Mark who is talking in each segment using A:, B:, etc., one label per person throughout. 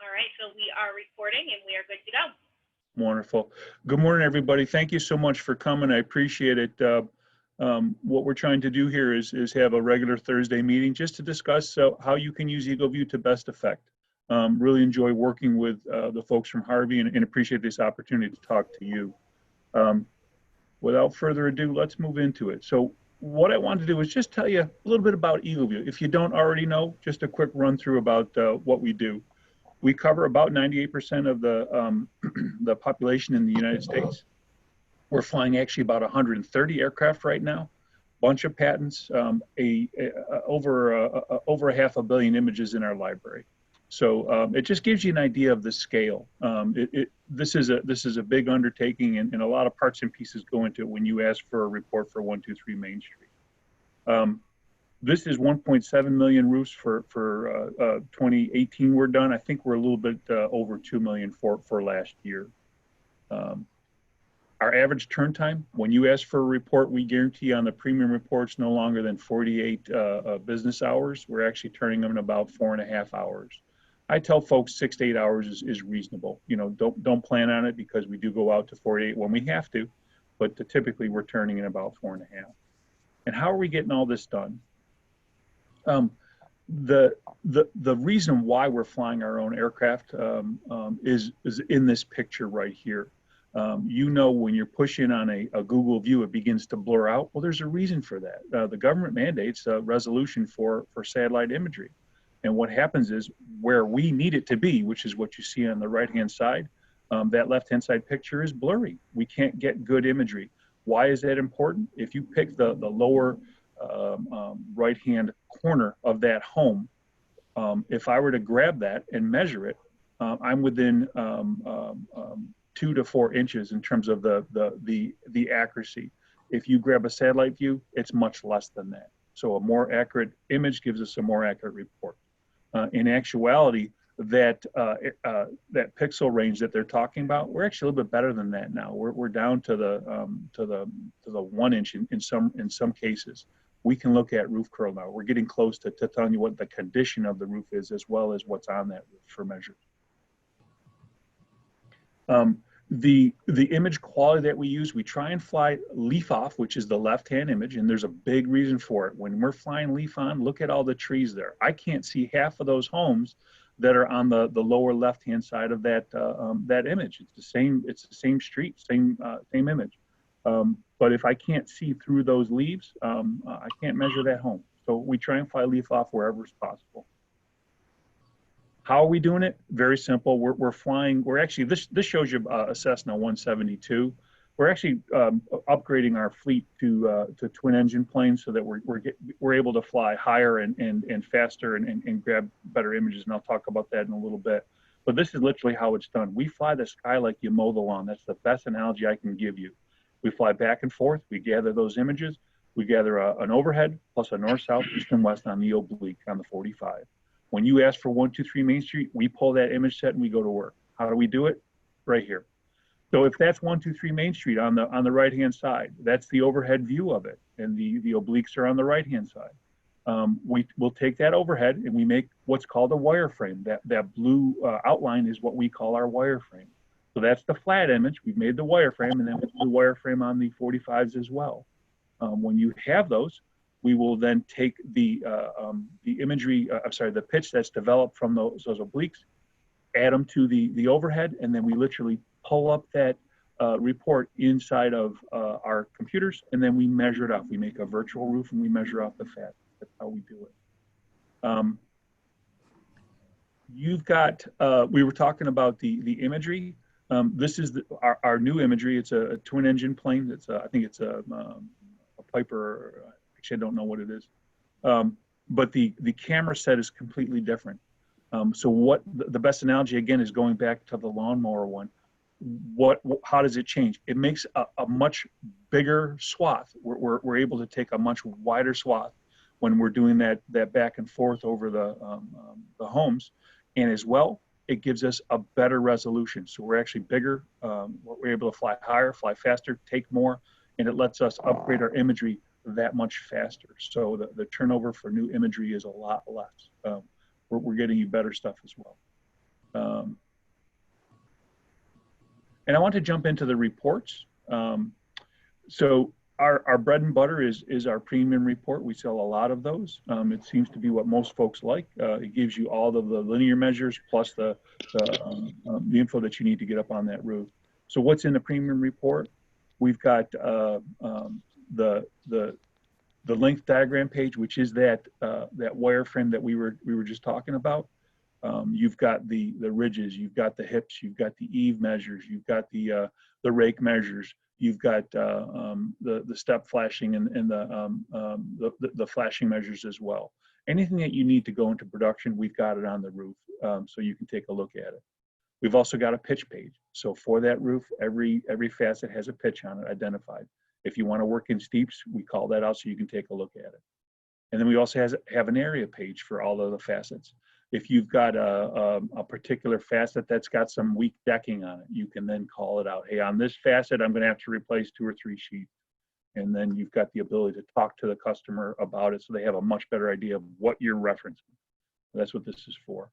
A: All right, so we are recording and we are good to go.
B: Wonderful. Good morning, everybody. Thank you so much for coming. I appreciate it. What we're trying to do here is have a regular Thursday meeting just to discuss how you can use Eagleview to best effect. Really enjoy working with the folks from Harvey and appreciate this opportunity to talk to you. Without further ado, let's move into it. So what I want to do is just tell you a little bit about Eagleview. If you don't already know, just a quick run through about what we do. We cover about 98% of the the population in the United States. We're flying actually about 130 aircraft right now, bunch of patents, over 500 million images in our library. So it just gives you an idea of the scale. This is a big undertaking, and a lot of parts and pieces go into it when you ask for a report for 123 Main Street. This is 1.7 million roofs for 2018. We're done. I think we're a little bit over 2 million for last year. Our average turn time, when you ask for a report, we guarantee on the premium reports no longer than 48 business hours. We're actually turning them in about 4.5 hours. I tell folks 6 to 8 hours is reasonable. You know, don't plan on it because we do go out to 48 when we have to, but typically we're turning in about 4.5. And how are we getting all this done? The reason why we're flying our own aircraft is in this picture right here. You know, when you're pushing on a Google view, it begins to blur out. Well, there's a reason for that. The government mandates a resolution for satellite imagery. And what happens is where we need it to be, which is what you see on the right-hand side, that left-hand side picture is blurry. We can't get good imagery. Why is that important? If you pick the lower right-hand corner of that home, if I were to grab that and measure it, I'm within 2 to 4 inches in terms of the accuracy. If you grab a satellite view, it's much less than that. So a more accurate image gives us a more accurate report. In actuality, that pixel range that they're talking about, we're actually a little bit better than that now. We're down to the 1 inch in some cases. We can look at roof curl now. We're getting close to telling you what the condition of the roof is as well as what's on that roof for measures. The image quality that we use, we try and fly leaf off, which is the left-hand image, and there's a big reason for it. When we're flying leaf on, look at all the trees there. I can't see half of those homes that are on the lower left-hand side of that image. It's the same street, same image. But if I can't see through those leaves, I can't measure that home. So we try and fly leaf off wherever it's possible. How are we doing it? Very simple. We're flying. We're actually this shows you a Cessna 172. We're actually upgrading our fleet to twin engine planes so that we're able to fly higher and faster and grab better images. And I'll talk about that in a little bit. But this is literally how it's done. We fly the sky like you mow the lawn. That's the best analogy I can give you. We fly back and forth. We gather those images. We gather an overhead plus a north, south, east, and west on the oblique on the 45. When you ask for 123 Main Street, we pull that image set and we go to work. How do we do it? Right here. So if that's 123 Main Street on the right-hand side, that's the overhead view of it, and the obliques are on the right-hand side. We'll take that overhead and we make what's called a wireframe. That blue outline is what we call our wireframe. So that's the flat image. We've made the wireframe, and then we do the wireframe on the 45s as well. When you have those, we will then take the imagery, the pitch that's developed from those obliques, add them to the overhead, and then we literally pull up that report inside of our computers, and then we measure it off. We make a virtual roof and we measure off the fat. That's how we do it. You've got, we were talking about the imagery. This is our new imagery. It's a twin engine plane. It's I think it's a Piper. Actually, I don't know what it is. But the camera set is completely different. So what the best analogy again is going back to the lawnmower one. How does it change? It makes a much bigger swath. We're able to take a much wider swath when we're doing that back and forth over the homes, and as well, it gives us a better resolution. So we're actually bigger. We're able to fly higher, fly faster, take more, and it lets us upgrade our imagery that much faster. So the turnover for new imagery is a lot less. We're getting you better stuff as well. And I want to jump into the reports. So our bread and butter is our premium report. We sell a lot of those. It seems to be what most folks like. It gives you all of the linear measures plus the info that you need to get up on that roof. So what's in the premium report? We've got the length diagram page, which is that wireframe that we were just talking about. You've got the ridges, you've got the hips, you've got the eave measures, you've got the rake measures, you've got the step flashing and the flashing measures as well. Anything that you need to go into production, we've got it on the roof, so you can take a look at it. We've also got a pitch page. So for that roof, every facet has a pitch on it identified. If you want to work in steeps, we call that out so you can take a look at it. And then we also have an area page for all of the facets. If you've got a particular facet that's got some weak decking on it, you can then call it out. Hey, on this facet, I'm going to have to replace 2 or 3 sheets. And then you've got the ability to talk to the customer about it so they have a much better idea of what you're referencing. That's what this is for.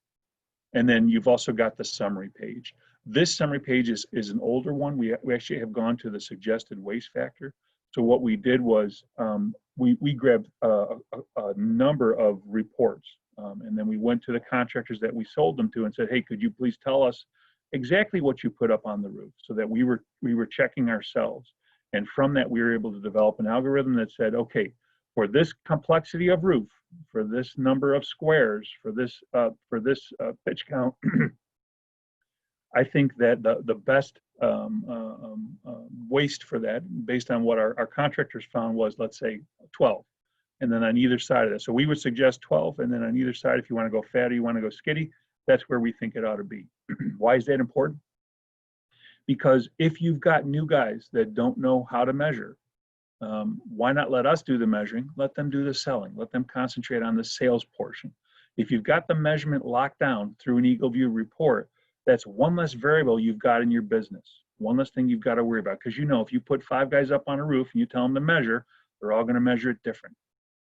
B: And then you've also got the summary page. This summary page is an older one. We actually have gone to the suggested waste factor. So what we did was we grabbed a number of reports. And then we went to the contractors that we sold them to and said, hey, could you please tell us exactly what you put up on the roof, so that we were checking ourselves. And from that, we were able to develop an algorithm that said, okay, for this complexity of roof, for this number of squares, for this pitch count, I think that the best waste for that, based on what our contractors found, was, let's say, 12. And then on either side of that. So we would suggest 12, and then on either side, if you want to go fatty, you want to go skitty, that's where we think it ought to be. Why is that important? Because if you've got new guys that don't know how to measure, why not let us do the measuring? Let them do the selling. Let them concentrate on the sales portion. If you've got the measurement locked down through an Eagleview report, that's one less variable you've got in your business. One less thing you've got to worry about. Because you know, if you put 5 guys up on a roof and you tell them to measure, they're all going to measure it different.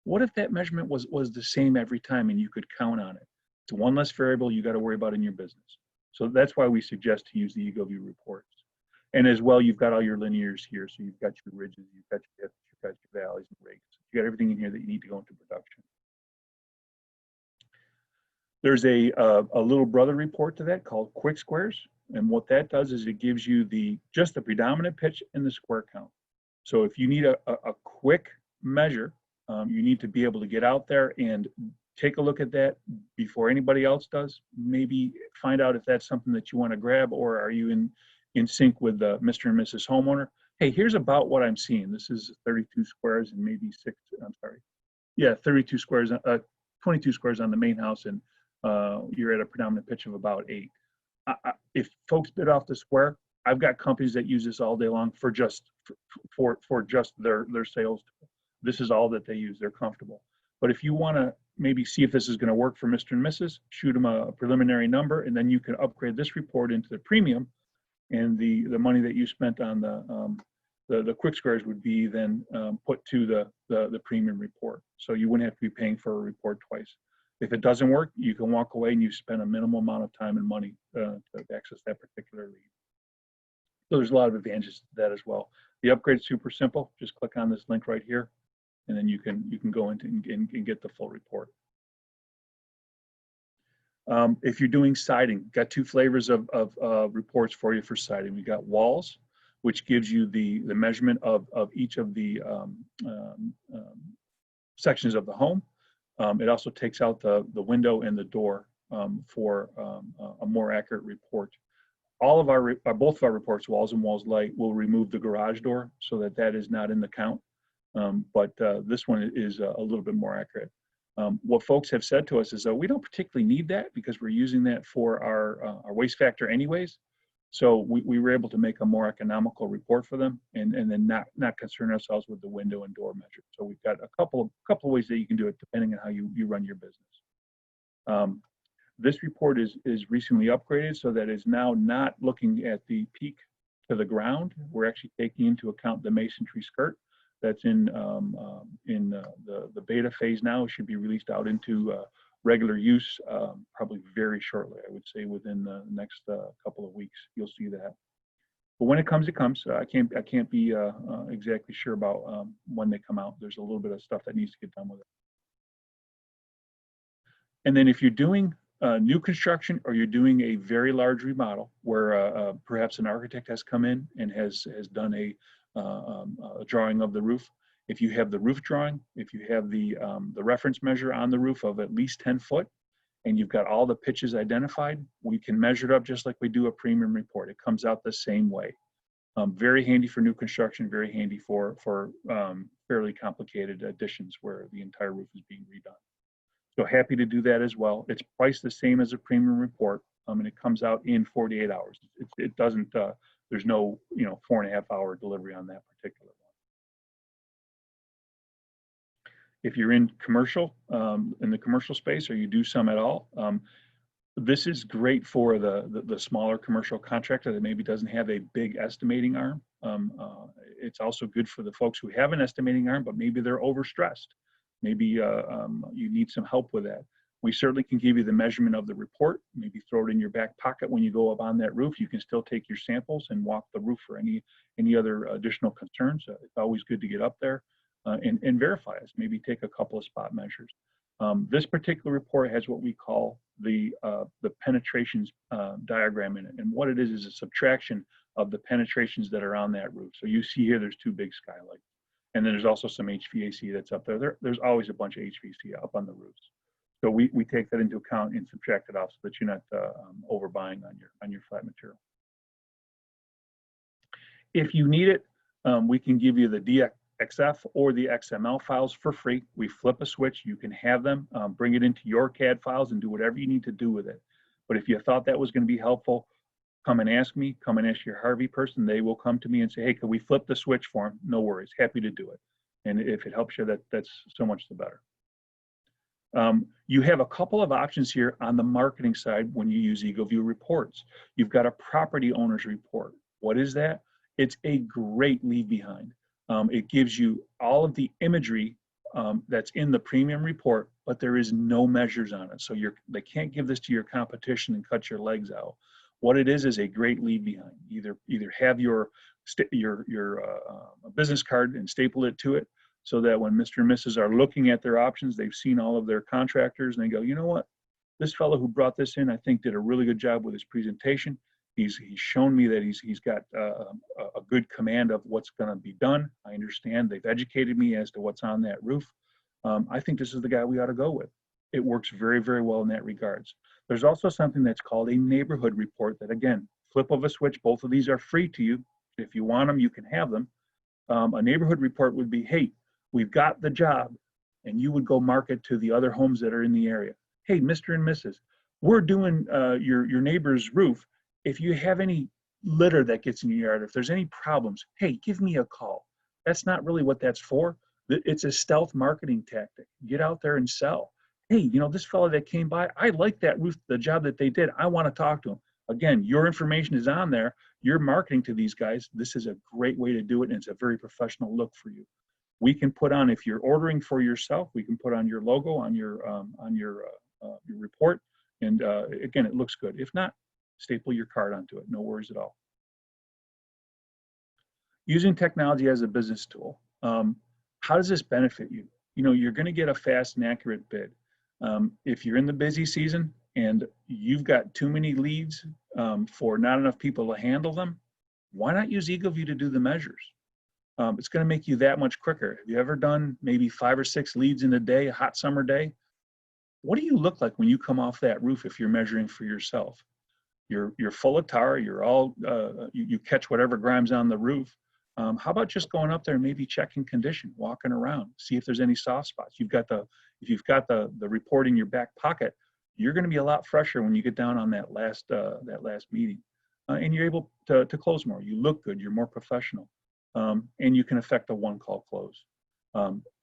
B: What if that measurement was the same every time and you could count on it? It's one less variable you got to worry about in your business. So that's why we suggest to use the Eagleview reports. And as well, you've got all your linears here. So you've got your ridges, you've got your hips, you've got your valleys and rakes. You got everything in here that you need to go into production. There's a little brother report to that called Quick Squares. And what that does is it gives you just the predominant pitch and the square count. So if you need a quick measure, you need to be able to get out there and take a look at that before anybody else does. Maybe find out if that's something that you want to grab, or are you in sync with Mr. and Mrs. homeowner. Hey, here's about what I'm seeing. This is 32 squares and maybe 32 squares, 22 squares on the main house, and you're at a predominant pitch of about 8. If folks bid off the square, I've got companies that use this all day long for just their sales. This is all that they use. They're comfortable. But if you want to maybe see if this is going to work for Mr. and Mrs., shoot them a preliminary number, and then you can upgrade this report into the premium, and the money that you spent on the quick squares would be then put to the premium report. So you wouldn't have to be paying for a report twice. If it doesn't work, you can walk away and you spend a minimal amount of time and money to access that particular lead. So there's a lot of advantages to that as well. The upgrade is super simple. Just click on this link right here, and then you can go into and get the full report. If you're doing siding, got 2 flavors of reports for you for siding. We got walls, which gives you the measurement of each of the sections of the home. It also takes out the window and the door for a more accurate report. All of both of our reports, walls and walls light, will remove the garage door so that is not in the count. But this one is a little bit more accurate. What folks have said to us is that we don't particularly need that because we're using that for our waste factor anyways. So we were able to make a more economical report for them, and then not concern ourselves with the window and door measure. So we've got a couple of ways that you can do it depending on how you run your business. This report is recently upgraded so that it's now not looking at the peak to the ground. We're actually taking into account the masonry skirt that's in the beta phase now. It should be released out into regular use probably very shortly. I would say within the next couple of weeks, you'll see that. But when it comes, it comes. I can't be exactly sure about when they come out. There's a little bit of stuff that needs to get done with it. And then if you're doing new construction or you're doing a very large remodel where perhaps an architect has come in and has done a drawing of the roof, if you have the roof drawing, if you have the reference measure on the roof of at least 10 foot, and you've got all the pitches identified, we can measure it up just like we do a premium report. It comes out the same way. Very handy for new construction, very handy for fairly complicated additions where the entire roof is being redone. So happy to do that as well. It's priced the same as a premium report, and it comes out in 48 hours. It doesn't, there's no 4.5-hour delivery on that particular one. If you're in commercial, in the commercial space, or you do some at all, this is great for the smaller commercial contractor that maybe doesn't have a big estimating arm. It's also good for the folks who have an estimating arm, but maybe they're overstressed. Maybe you need some help with that. We certainly can give you the measurement of the report, maybe throw it in your back pocket when you go up on that roof. You can still take your samples and walk the roof for any other additional concerns. It's always good to get up there and verify us, maybe take a couple of spot measures. This particular report has what we call the penetrations diagram in it. And what it is a subtraction of the penetrations that are on that roof. So you see here, there's 2 big skylights. And then there's also some HVAC that's up there. There's always a bunch of HVAC up on the roofs. So we take that into account and subtract it off so that you're not overbuying on your flat material. If you need it, we can give you the DXF or the XML files for free. We flip a switch, you can have them, bring it into your CAD files and do whatever you need to do with it. But if you thought that was going to be helpful, come and ask me, come and ask your Harvey person. They will come to me and say, hey, can we flip the switch for them? No worries, happy to do it. And if it helps you, that's so much the better. You have a couple of options here on the marketing side when you use Eagleview reports. You've got a property owner's report. What is that? It's a great leave behind. It gives you all of the imagery that's in the premium report, but there is no measures on it. So they can't give this to your competition and cut your legs out. What it is a great leave behind. Either have your business card and staple it to it so that when Mr. and Mrs. are looking at their options, they've seen all of their contractors and they go, you know what? This fellow who brought this in, I think did a really good job with his presentation. He's shown me that he's got a good command of what's going to be done. I understand they've educated me as to what's on that roof. I think this is the guy we ought to go with. It works very, very well in that regards. There's also something that's called a neighborhood report that, again, flip of a switch. Both of these are free to you. If you want them, you can have them. A neighborhood report would be, hey, we've got the job, and you would go market to the other homes that are in the area. Hey, Mr. and Mrs., we're doing your neighbor's roof. If you have any litter that gets in your yard, if there's any problems, hey, give me a call. That's not really what that's for. It's a stealth marketing tactic. Get out there and sell. Hey, this fellow that came by, I like that roof, the job that they did. I want to talk to him. Again, your information is on there. You're marketing to these guys. This is a great way to do it, and it's a very professional look for you. We can put on, if you're ordering for yourself, we can put on your logo on your report, and again, it looks good. If not, staple your card onto it. No worries at all. Using technology as a business tool. How does this benefit you? You're going to get a fast and accurate bid. If you're in the busy season and you've got too many leads for not enough people to handle them, why not use Eagleview to do the measures? It's going to make you that much quicker. Have you ever done maybe 5 or 6 leads in a day, a hot summer day? What do you look like when you come off that roof if you're measuring for yourself? You're full of tar. You're all you catch whatever grime's on the roof. How about just going up there and maybe checking condition, walking around, see if there's any soft spots. If you've got the report in your back pocket, you're going to be a lot fresher when you get down on that last meeting, and you're able to close more. You look good. You're more professional, and you can affect a one-call close.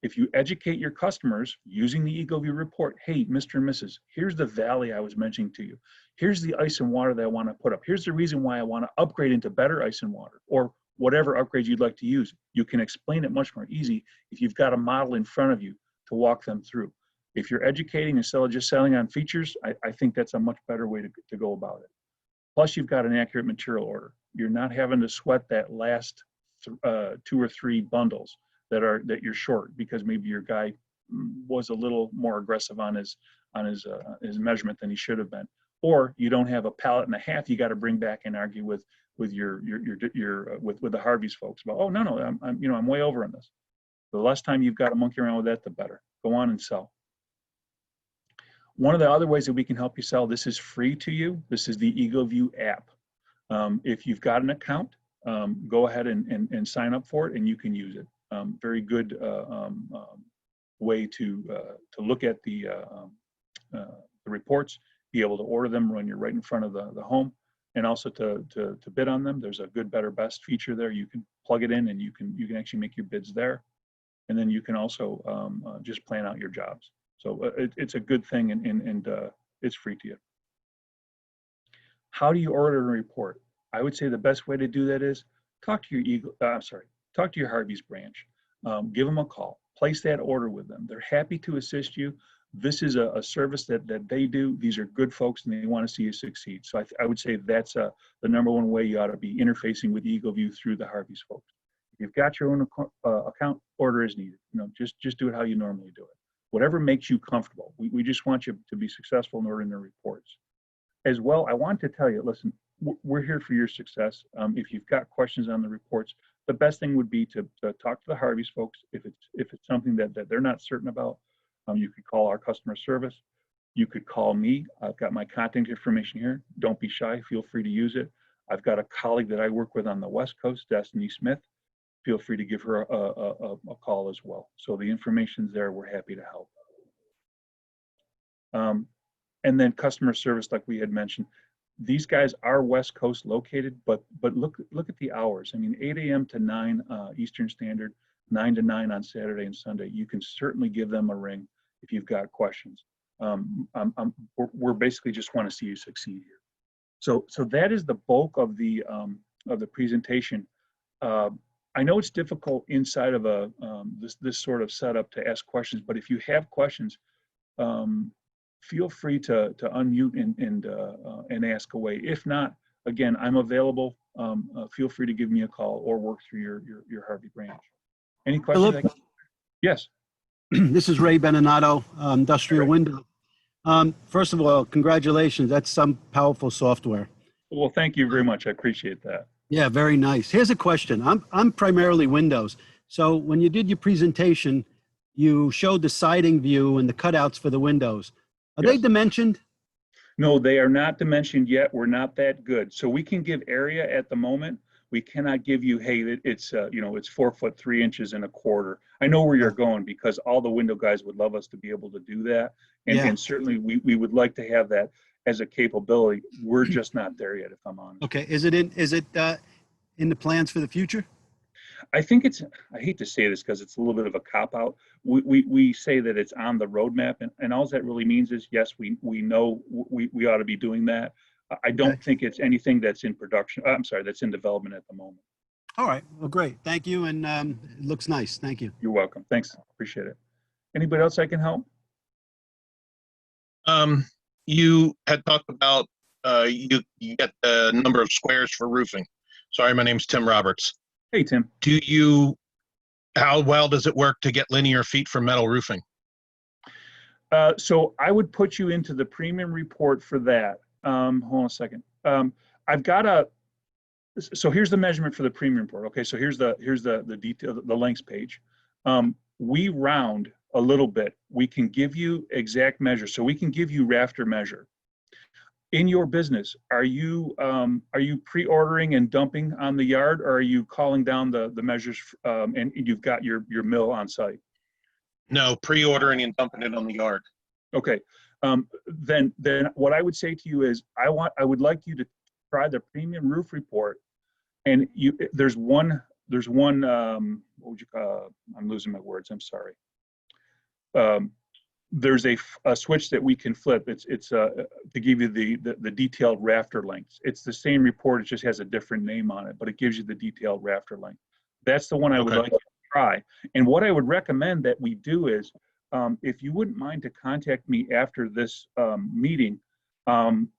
B: If you educate your customers using the Eagleview report, hey, Mr. and Mrs., here's the valley I was mentioning to you. Here's the ice and water that I want to put up. Here's the reason why I want to upgrade into better ice and water, or whatever upgrades you'd like to use. You can explain it much more easy if you've got a model in front of you to walk them through. If you're educating instead of just selling on features, I think that's a much better way to go about it. Plus, you've got an accurate material order. You're not having to sweat that last 2 or 3 bundles that you're short because maybe your guy was a little more aggressive on his measurement than he should have been, or you don't have a pallet and a half you got to bring back and argue with the Harvey's folks about, oh no, I'm way over on this. The less time you've got to monkey around with that, the better. Go on and sell. One of the other ways that we can help you sell, this is free to you. This is the Eagleview app. If you've got an account, go ahead and sign up for it, and you can use it. Very good way to look at the reports, be able to order them when you're right in front of the home, and also to bid on them. There's a good, better, best feature there. You can plug it in, and you can actually make your bids there, and then you can also just plan out your jobs. So it's a good thing, and it's free to you. How do you order a report? I would say the best way to do that is talk to your Harvey's branch. Give them a call. Place that order with them. They're happy to assist you. This is a service that they do. These are good folks, and they want to see you succeed. So I would say that's the #1 way you ought to be interfacing with Eagleview through the Harvey's folks. If you've got your own account, order is needed. Just do it how you normally do it. Whatever makes you comfortable. We just want you to be successful in ordering the reports. As well, I want to tell you, listen, we're here for your success. If you've got questions on the reports, the best thing would be to talk to the Harvey's folks. If it's something that they're not certain about, you could call our customer service. You could call me. I've got my contact information here. Don't be shy. Feel free to use it. I've got a colleague that I work with on the West Coast, Destiny Smith. Feel free to give her a call as well. So the information's there. We're happy to help. And then customer service, like we had mentioned, these guys are West Coast located, but look at the hours. I mean, 8 a.m. to 9 Eastern Standard, 9 to 9 on Saturday and Sunday. You can certainly give them a ring if you've got questions. We're basically just want to see you succeed here. So that is the bulk of the presentation. I know it's difficult inside of this sort of setup to ask questions, but if you have questions, feel free to unmute and ask away. If not, again, I'm available. Feel free to give me a call or work through your Harvey branch. Any questions? Yes.
C: This is Ray Beninado, Industrial Window. First of all, congratulations. That's some powerful software.
B: Well, thank you very much. I appreciate that.
C: Yeah, very nice. Here's a question. I'm primarily Windows. So when you did your presentation, you showed the siding view and the cutouts for the windows. Are they dimensioned?
B: No, they are not dimensioned yet. We're not that good. So we can give area at the moment. We cannot give you, hey, it's it's 4 foot 3 inches and a quarter. I know where you're going because all the window guys would love us to be able to do that. And certainly we would like to have that as a capability. We're just not there yet, if I'm honest.
C: Okay. Is it in the plans for the future?
B: I think I hate to say this because it's a little bit of a cop-out. We say that it's on the roadmap, and all that really means is, yes, we know we ought to be doing that. I don't think it's anything that's in production. I'm sorry, that's in development at the moment.
C: All right. Well, great. Thank you. And it looks nice. Thank you.
B: You're welcome. Thanks. Appreciate it. Anybody else I can help?
D: You had talked about you get the number of squares for roofing. Sorry, my name's Tim Roberts.
B: Hey, Tim.
D: How well does it work to get linear feet for metal roofing?
B: So I would put you into the premium report for that. Hold on a second. I've got so here's the measurement for the premium report. Okay, so here's the detail, the lengths page. We round a little bit. We can give you exact measure. So we can give you rafter measure. In your business, are you pre-ordering and dumping on the yard, or are you calling down the measures and you've got your mill on site?
D: No, pre-ordering and dumping it on the yard.
B: Okay, then what I would say to you is I would like you to try the premium roof report, and there's one what would you call? I'm losing my words. I'm sorry. There's a switch that we can flip. It's to give you the detailed rafter lengths. It's the same report. It just has a different name on it, but it gives you the detailed rafter length. That's the one I would like you to try. And what I would recommend that we do is if you wouldn't mind to contact me after this meeting,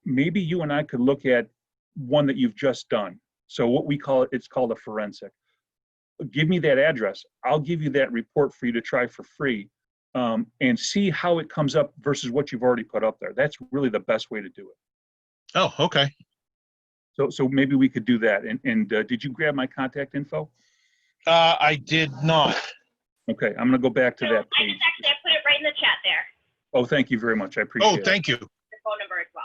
B: maybe you and I could look at one that you've just done. So what we call it, it's called a forensic. Give me that address. I'll give you that report for you to try for free, and see how it comes up versus what you've already put up there. That's really the best way to do it.
D: Oh, okay.
B: So maybe we could do that. And did you grab my contact info?
D: I did not.
B: Okay, I'm gonna go back to
A: So
B: that
A: I
B: page.
A: just actually, I put it right in the chat there,
B: Oh, thank you very much. I appreciate
D: Oh,
B: it.
D: thank you.
A: your phone number as well.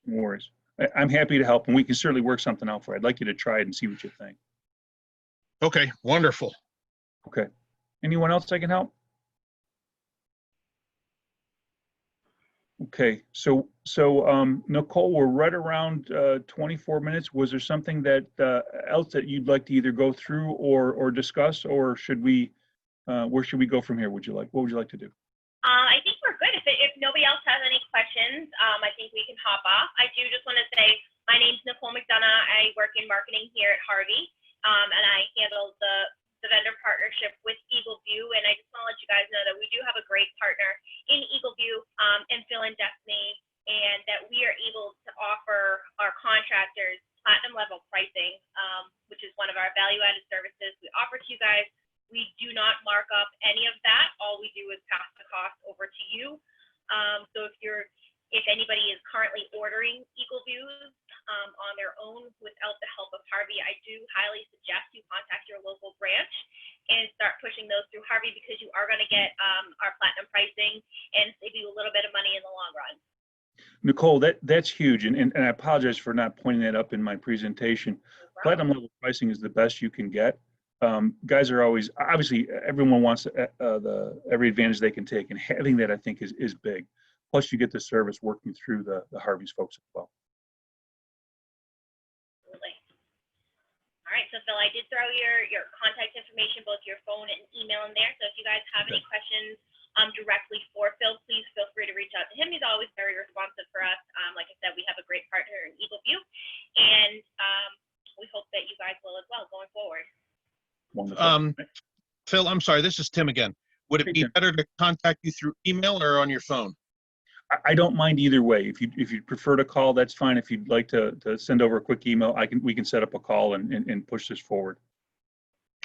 B: No worries. I'm happy to help, and we can certainly work something out for you. I'd like you to try it and see what you think.
D: Okay, wonderful.
B: Okay. Anyone else I can help? Okay, so Nicole, we're right around 24 minutes. Was there something that else that you'd like to either go through or discuss, or should we, where should we go from here? What would you like to do?
A: I think we're good. If nobody else has any questions, I think we can hop off. I do just want to say, my name's Nicole McDonough. I work in marketing here at Harvey, and I handle the vendor partnership with Eagleview. And I just want to let you guys know that we do have a great partner in Eagleview, and Phil and Destiny, and that we are able to offer our contractors platinum level pricing, which is one of our value-added services we offer to you guys. We do not mark up any of that. All we do is pass the cost over to you. So if anybody is currently ordering Eagleviews on their own without the help of Harvey, I do highly suggest you contact your local branch and start pushing those through Harvey, because you are going to get our platinum pricing and save you a little bit of money in the long run.
B: Nicole, that's huge, and I apologize for not pointing that up in my presentation. Platinum level pricing is the best you can get. Guys are always, obviously, everyone wants every advantage they can take, and having that, I think, is big. Plus, you get the service working through the Harvey's folks as well.
A: Absolutely. All right, so Phil, I did throw your contact information, both your phone and email in there. So if you guys have any questions directly for Phil, please feel free to reach out to him. He's always very responsive for us. Like I said, we have a great partner in Eagleview, and we hope that you guys will as well going forward.
B: Wonderful.
D: Phil, I'm sorry, this is Tim again. Would it be better to contact you through email or on your phone?
B: I don't mind either way. If you prefer to call, that's fine. If you'd like to send over a quick email, we can set up a call and push this forward.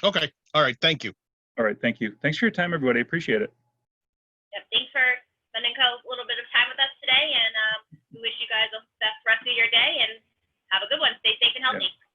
D: Okay. All right. Thank you.
B: All right. Thank you. Thanks for your time, everybody. I appreciate it.
A: Yep, thanks for spending a little bit of time with us today, and we wish you guys the best rest of your day, and have a good one. Stay safe and healthy.
B: Yeah.